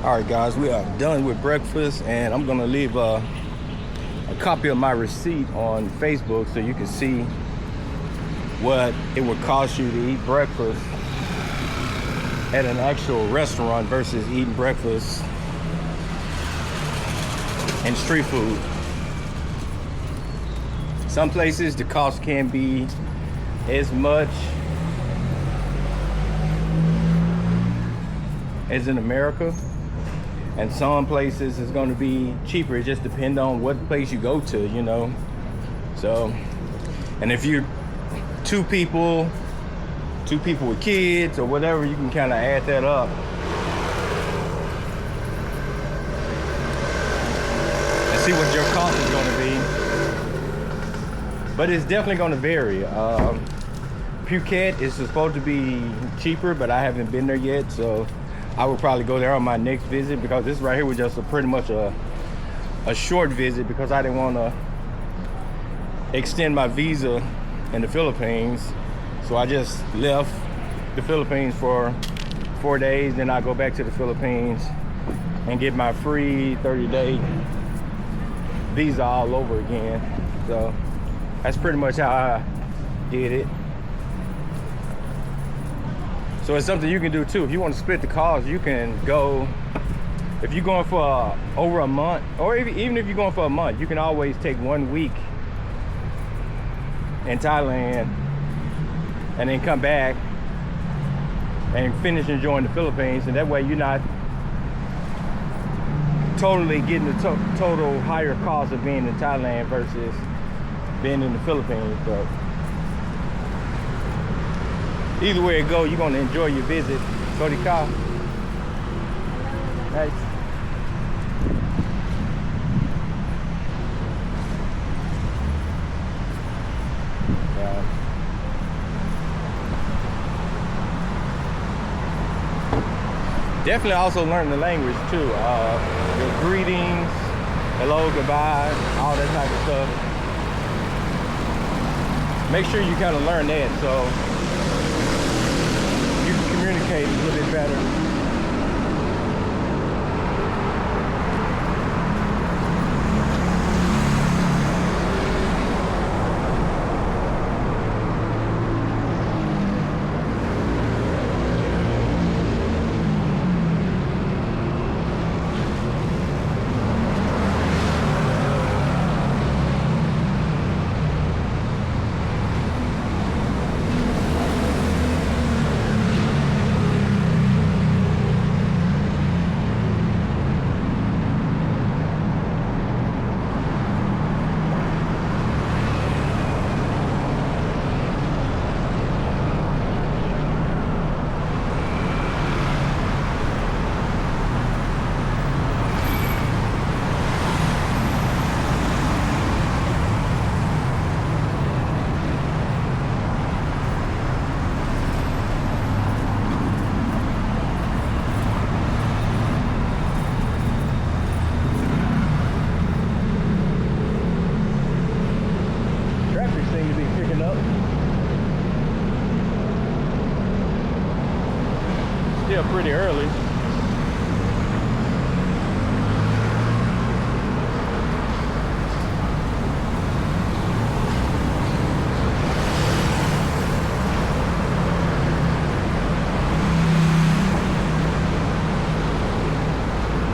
All right, guys, we are done with breakfast, and I'm gonna leave a copy of my receipt on Facebook so you can see what it would cost you to eat breakfast at an actual restaurant versus eating breakfast in street food. Some places the cost can be as much as in America, and some places it's going to be cheaper. It just depends on what place you go to, you know. So, and if you're two people with kids or whatever, you can kind of add that up. And see what your cost is going to be. But it's definitely going to vary. Phuket is supposed to be cheaper, but I haven't been there yet, so I would probably go there on my next visit, because this right here was just pretty much a short visit, because I didn't want to extend my visa in the Philippines. So I just left the Philippines for 4 days, then I go back to the Philippines and get my free 30-day visa all over again. So that's pretty much how I did it. So it's something you can do too. If you want to split the cost, you can go, if you're going for over a month, or even if you're going for a month, you can always take 1 week in Thailand and then come back and finish enjoying the Philippines. And that way you're not totally getting the total higher cost of being in Thailand versus being in the Philippines. But either way it go, you're going to enjoy your visit. Kodika. Nice. Definitely also learn the language too. Your greetings, hello, goodbye, all that type of stuff. Make sure you kind of learn that so you can communicate a little bit better. Still pretty early.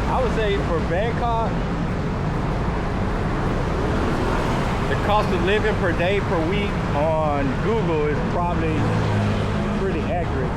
I would say for Bangkok, the cost of living per day per week on Google is probably pretty accurate.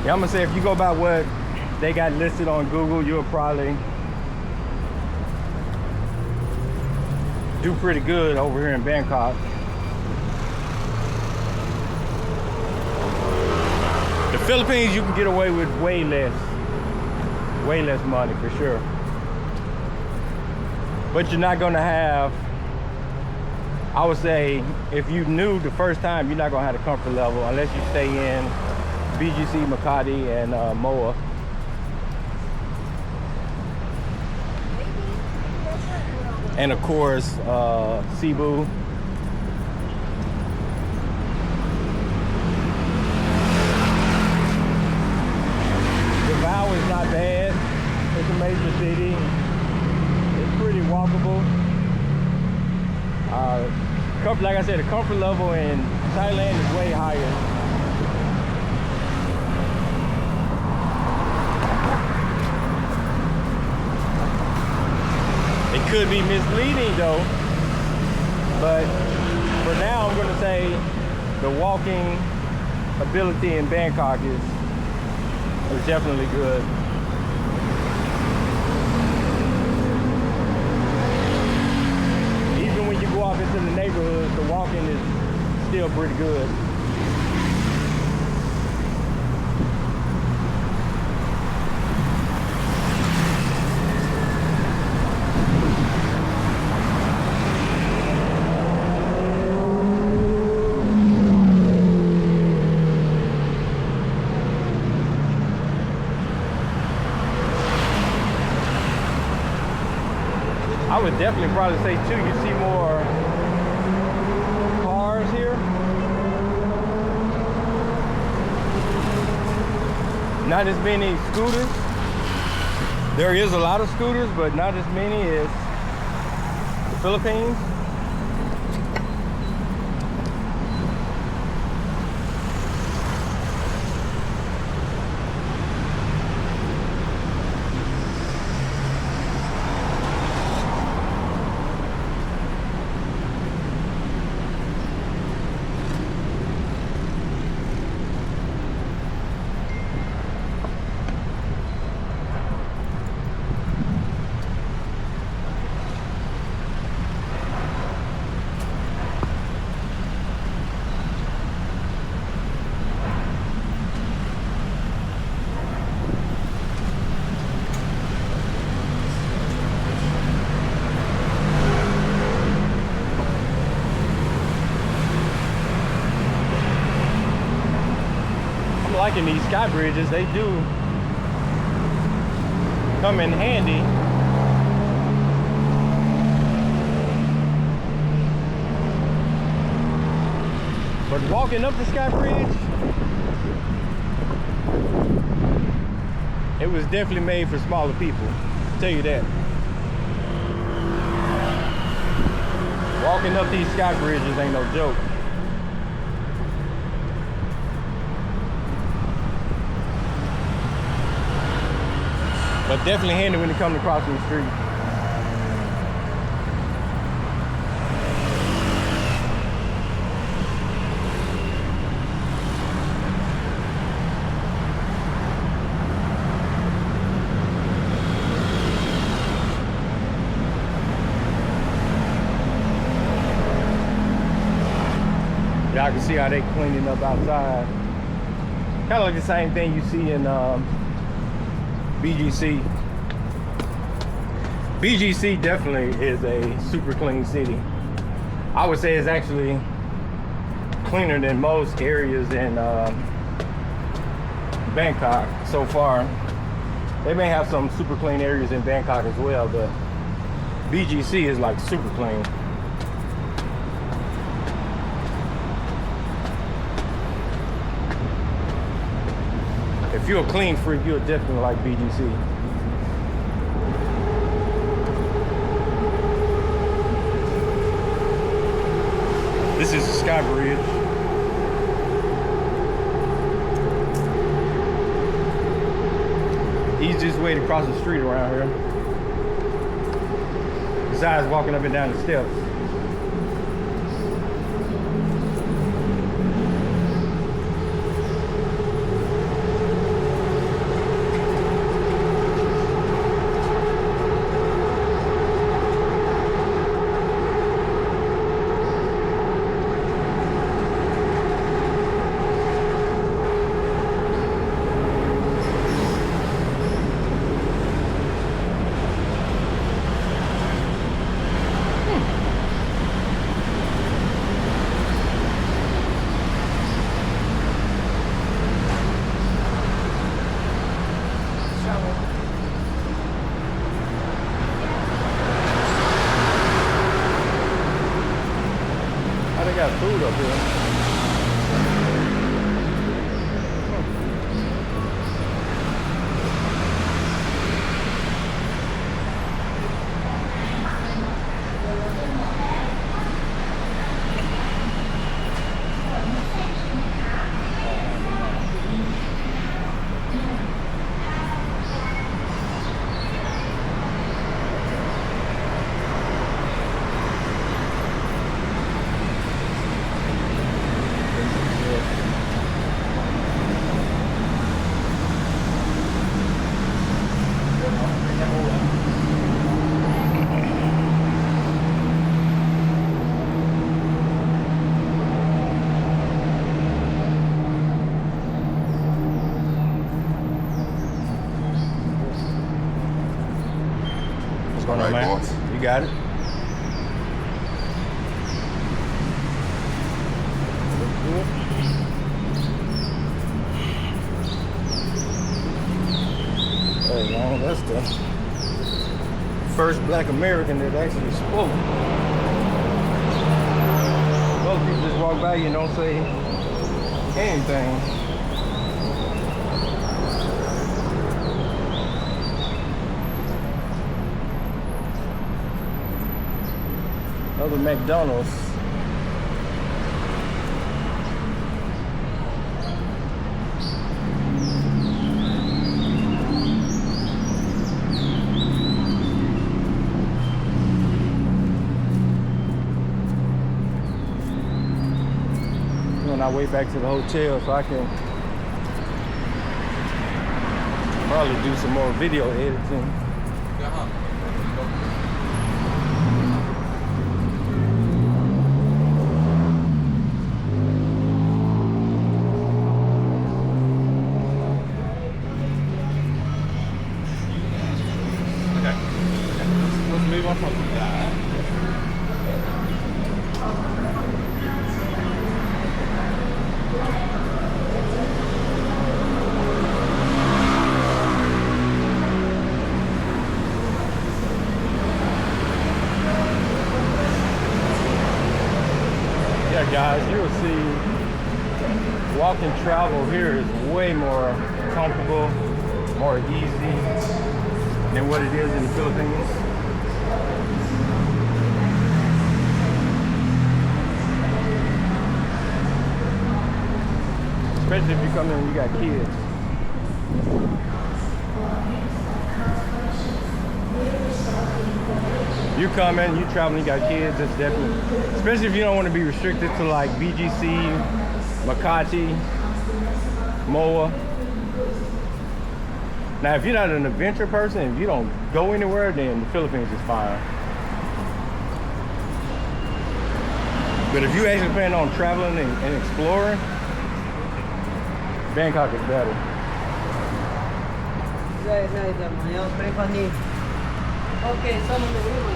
Yeah, I'm gonna say if you go by what they got listed on Google, you'll probably do pretty good over here in Bangkok. The Philippines, you can get away with way less money for sure. But you're not gonna have, I would say, if you knew the first time, you're not gonna have the comfort level unless you stay in BGC, Makati, and Moa. And of course, Cebu. Davao is not bad. It's a major city. It's pretty walkable. Like I said, the comfort level in Thailand is way higher. It could be misleading though, but for now I'm gonna say the walking ability in Bangkok is definitely good. Even when you go off into the neighborhoods, the walking is still pretty good. I would definitely probably say too, you see more cars here. Not as many scooters. There is a lot of scooters, but not as many as the Philippines. Liking these sky bridges, they do come in handy. But walking up the sky bridge, it was definitely made for smaller people, I'll tell you that. Walking up these sky bridges ain't no joke. But definitely handy when you come across the street. Y'all can see how they cleaning up outside. Kind of like the same thing you see in BGC. BGC definitely is a super clean city. I would say it's actually cleaner than most areas in Bangkok so far. They may have some super clean areas in Bangkok as well, but BGC is like super clean. If you're a clean freak, you'll definitely like BGC. This is the Sky Bridge. Easiest way to cross the street around here. Besides walking up and down the steps. got food up here. What's going on, man? Boss. You got it. Hey, man, that's the first Black American that actually spoke. Most people just walk by you and don't say anything. Another McDonald's. On our way back to the hotel, so I can probably do some more video editing. Move on from that. Yeah, guys, you'll see walking travel here is way more comfortable, more easy than what it is in the Philippines. Especially if you come in and you got kids. You come in, you travel, you got kids, it's definitely, especially if you don't want to be restricted to like BGC, Makati, Moa. Now, if you're not an adventure person, if you don't go anywhere, then the Philippines is fine. But if you actually plan on traveling and exploring, Bangkok is better.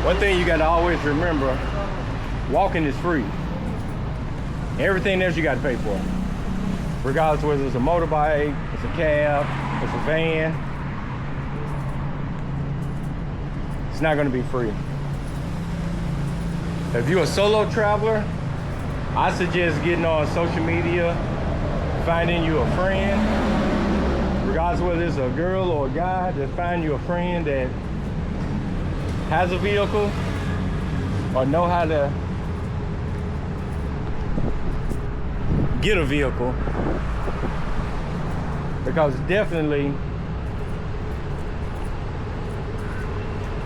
One thing you got to always remember, walking is free. Everything else you got to pay for. Regardless of whether it's a motorbike, it's a cab, it's a van. It's not going to be free. If you're a solo traveler, I suggest getting on social media, finding you a friend, regardless of whether it's a girl or a guy, just find you a friend that has a vehicle or know how to get a vehicle, because definitely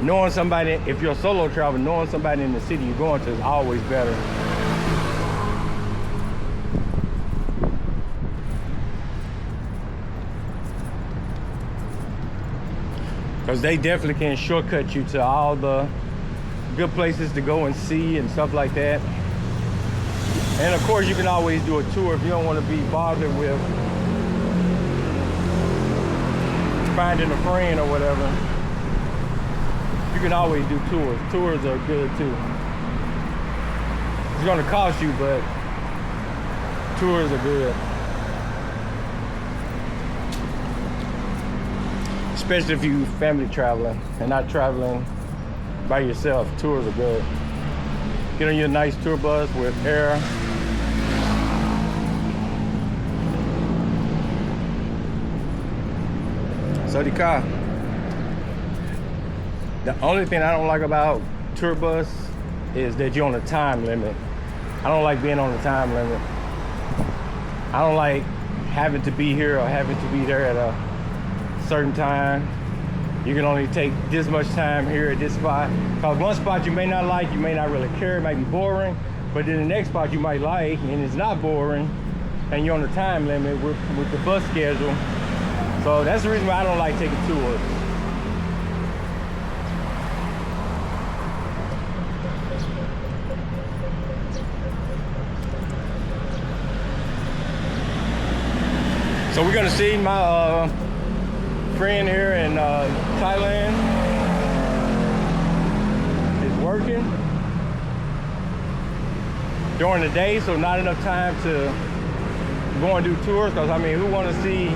knowing somebody, if you're a solo traveler, knowing somebody in the city you're going to is always better. Because they definitely can shortcut you to all the good places to go and see and stuff like that. And of course, you can always do a tour if you don't want to be bothered with finding a friend or whatever. You can always do tours. Tours are good too. It's going to cost you, but tours are good. Especially if you family traveling and not traveling by yourself, tours are good. Get on your nice tour bus with air Saudi car. The only thing I don't like about tour bus is that you're on a time limit. I don't like being on a time limit. I don't like having to be here or having to be there at a certain time. You can only take this much time here at this spot. Because one spot you may not like, you may not really care, it might be boring. But then the next spot you might like, and it's not boring, and you're on a time limit with the bus schedule. So that's the reason why I don't like taking tours. So we're gonna see my friend here in Thailand is working during the day, so not enough time to go and do tours. Because I mean, who want to see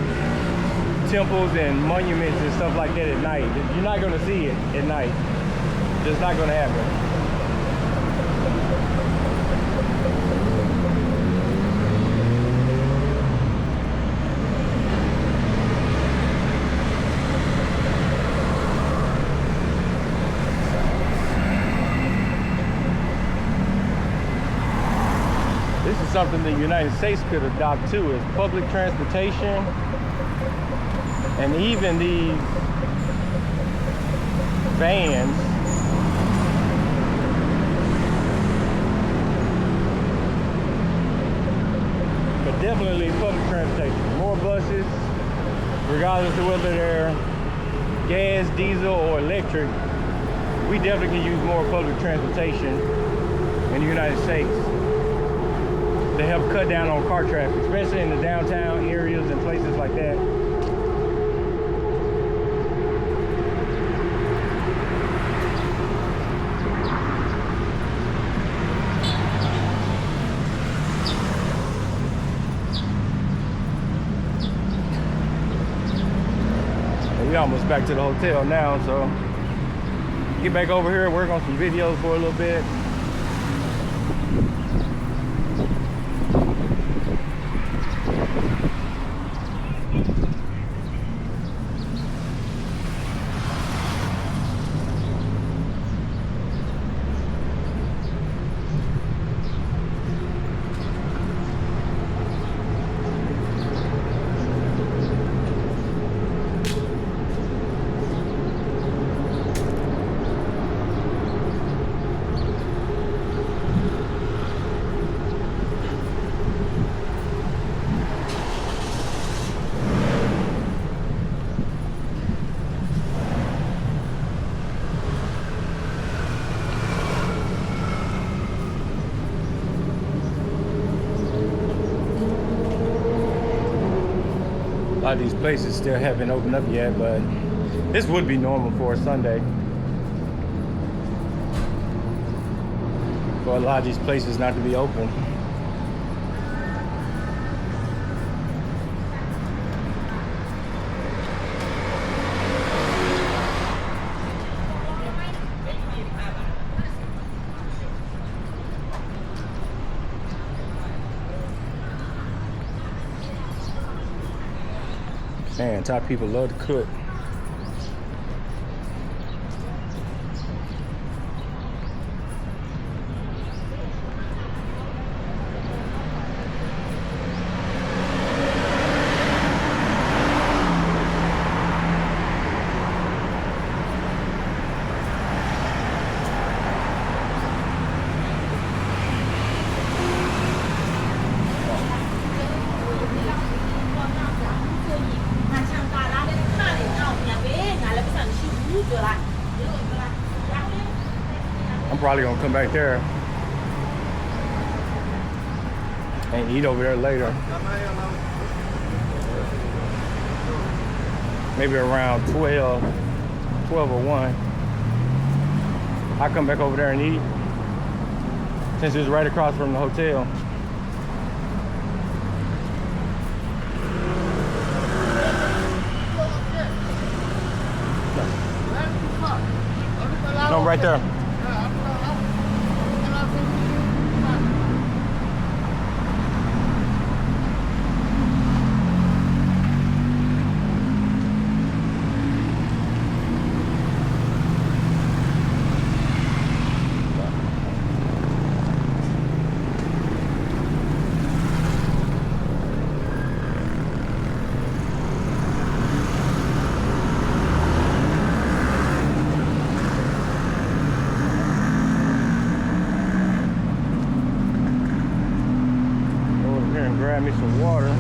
temples and monuments and stuff like that at night? You're not gonna see it at night. It's not gonna happen. This is something the United States could adopt too, is public transportation. And even these vans, but definitely public transportation. More buses, regardless of whether they're gas, diesel, or electric. We definitely can use more public transportation in the United States to help cut down on car traffic, especially in the downtown areas and places like that. We almost back to the hotel now, so get back over here, work on some videos for a little bit. A lot of these places still haven't opened up yet, but this would be normal for a Sunday. For a lot of these places not to be open. Man, Thai people love to cook. I'm probably gonna come back there and eat over there later. Maybe around 12 or 1. I'll come back over there and eat, since it's right across from the hotel. No, right there. grab me some water.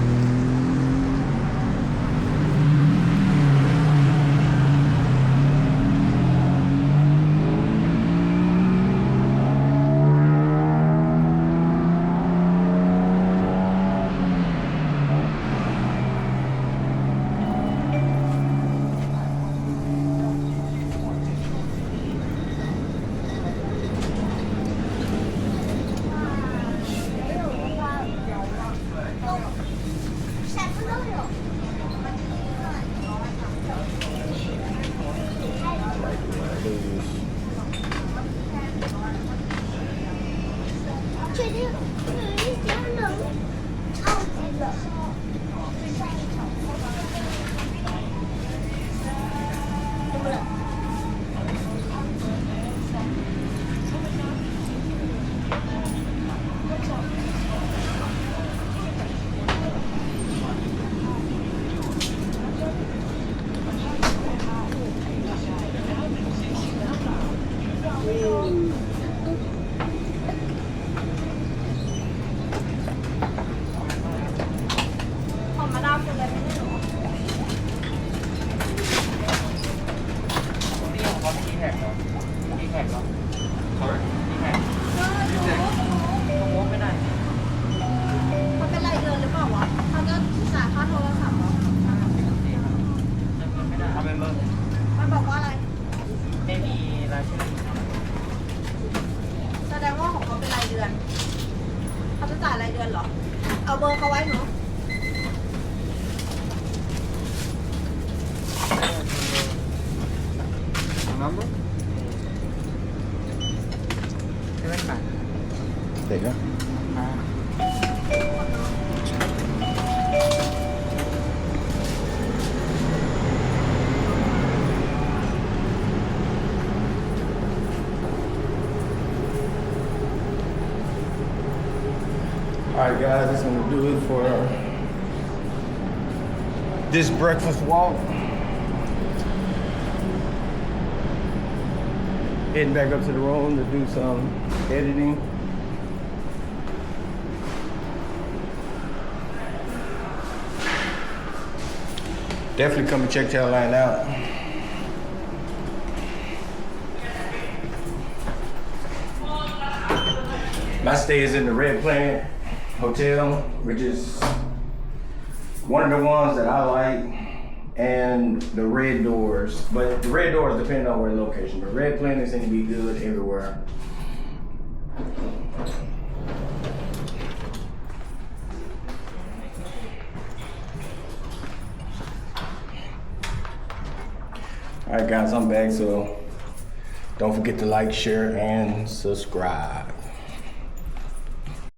เอาเบอร์เขาไว้เนาะ Number? There you go. Alright guys, that's gonna do it for this breakfast walk. Heading back up to the room to do some editing. Definitely come and check Tail Line out. My stay is in the Red Planet Hotel, which is one of the ones that I like, and the Red Doors. But the Red Doors depend on where the location. But Red Planet seem to be good everywhere. All right, guys, I'm back, so don't forget to like, share, and subscribe.